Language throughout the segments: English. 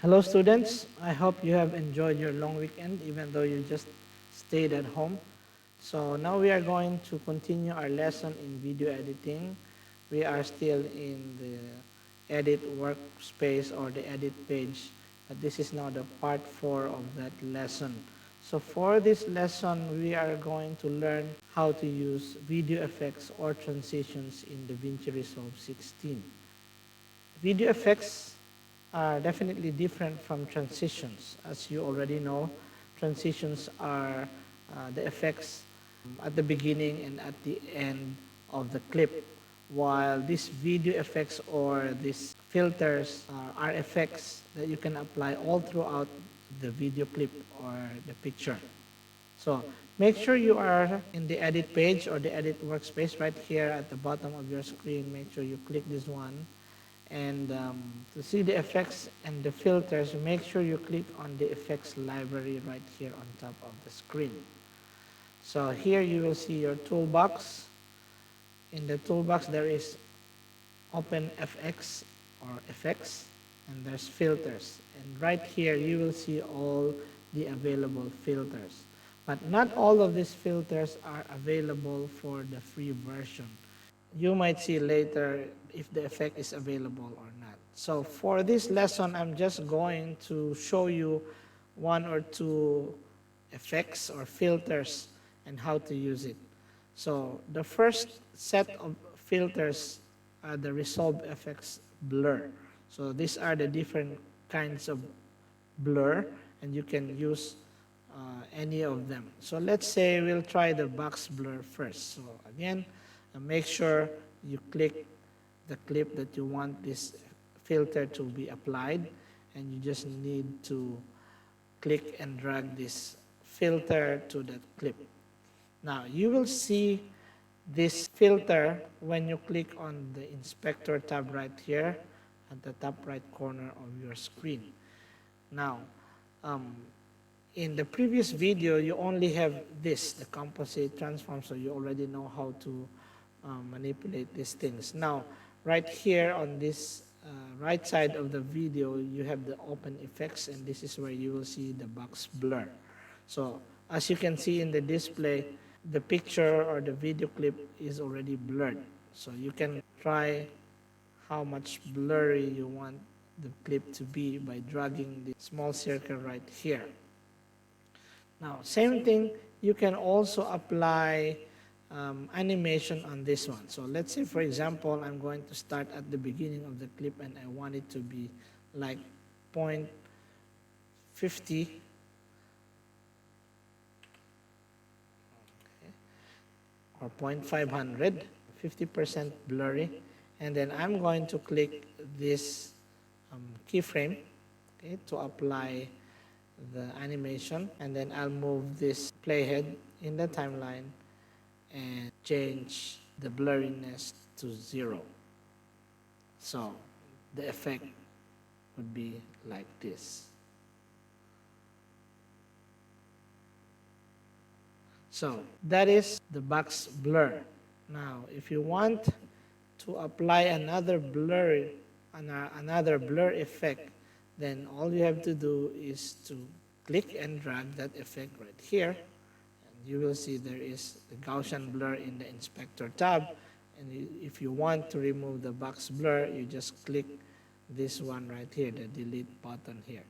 Hello students, I hope you have enjoyed your long weekend even though you just stayed at home. So now we are going to continue our lesson in video editing. We are still in the edit workspace or the edit page, but this is now the part 4 of that lesson. So for this lesson, we are going to learn how to use video effects or transitions in the Vinci Resolve 16. Video effects are definitely different from transitions. As you already know, transitions are the effects at the beginning and at the end of the clip, while these video effects or these filters are effects that you can apply all throughout the video clip or the picture. So make sure you are in the edit page or the edit workspace right here at the bottom of your screen. Make sure you click this one. And to see the effects and the filters, make sure you click on the effects library right here on top of the screen. So here you will see your toolbox. In the toolbox there is Open FX or effects, and there's filters. And right here you will see all the available filters. But not all of these filters are available for the free version. You might see later if the effect is available or not. So for this lesson, I'm just going to show you one or two effects or filters and how to use it. So the first set of filters are the Resolve FX blur. So these are the different kinds of blur, and you can use any of them. So let's say we'll try the box blur first. So again, make sure you click the clip that you want this filter to be applied, and you just need to click and drag this filter to that clip. Now you will see this filter when you click on the inspector tab right here at the top right corner of your screen. Now in the previous video you only have this, the composite transform, so you already know how to manipulate these things. Now right here on this right side of the video you have the open effects, and this is where you will see the box blur. So as you can see in the display, the picture or the video clip is already blurred. So you can try how much blurry you want the clip to be by dragging the small circle right here. Now same thing, you can also apply animation on this one. So let's say for example I'm going to start at the beginning of the clip and I want it to be like 0.50 or 0.500, 50% blurry, and then I'm going to click this keyframe, okay, to apply the animation, and then I'll move this playhead in the timeline and change the blurriness to 0. So the effect would be like this. So that is the box blur. Now if you want to apply another blur effect, then all you have to do is to click and drag that effect right here, and you will see there is the Gaussian blur in the inspector tab. And if you want to remove the box blur, you just click this one right here, the delete button here.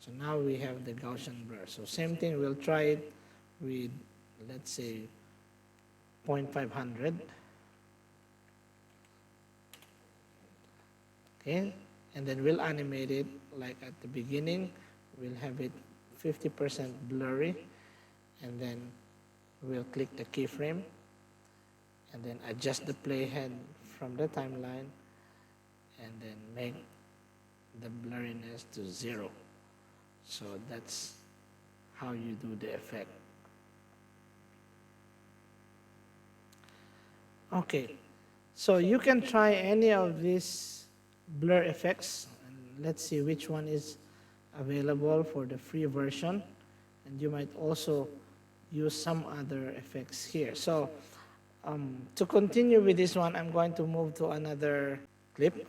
So now we have the Gaussian blur. So same thing, we'll try it with, let's say, 0.500. Okay, and then we'll animate it like at the beginning. We'll have it 50% blurry, and then we'll click the keyframe and then adjust the playhead from the timeline and then make the blurriness to 0. So that's how you do the effect. Okay, so you can try any of these blur effects, and let's see which one is available for the free version, and you might also use some other effects here. So to continue with this one, I'm going to move to another clip,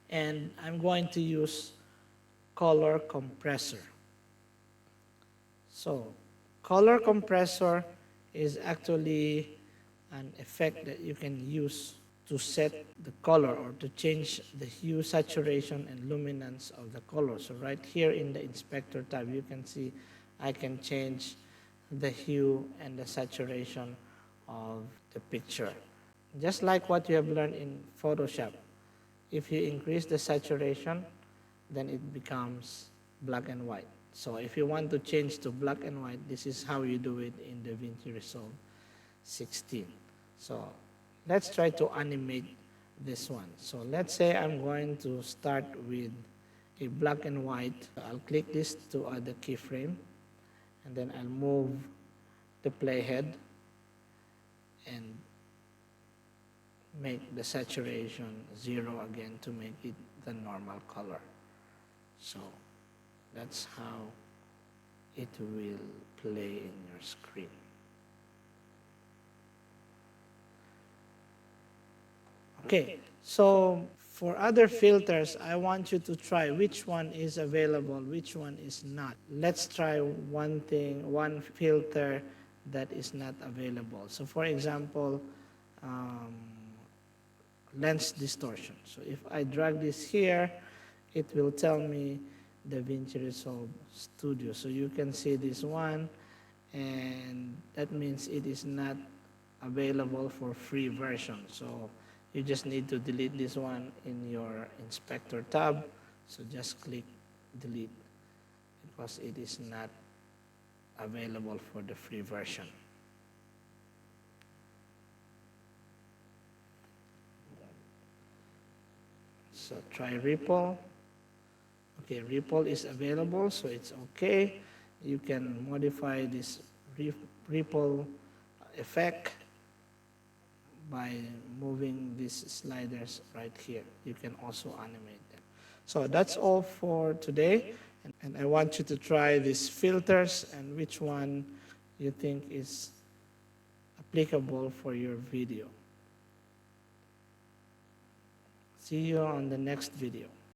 and I'm going to use color compressor. So color compressor is actually an effect that you can use to set the color or to change the hue, saturation, and luminance of the color. So right here in the inspector tab, you can see I can change the hue and the saturation of the picture. Just like what you have learned in Photoshop, if you increase the saturation, then it becomes black and white. So if you want to change to black and white, this is how you do it in the Vinci Resolve 16. So let's try to animate this one. So let's say I'm going to start with a black and white. I'll click this to add the keyframe, and then I'll move the playhead and make the saturation 0 again to make it the normal color. So that's how it will play in your screen. Okay, so for other filters, I want you to try which one is available, which one is not. Let's try one filter that is not available. So for example, lens distortion. So if I drag this here, it will tell me the Vinci Resolve Studio. So you can see this one, and that means it is not available for free version. So you just need to delete this one in your inspector tab. So just click delete because it is not available for the free version. So try ripple. Okay, ripple is available, so it's okay. You can modify this ripple effect by moving these sliders right here. You can also animate them. So that's all for today. And I want you to try these filters and which one you think is applicable for your video. See you on the next video.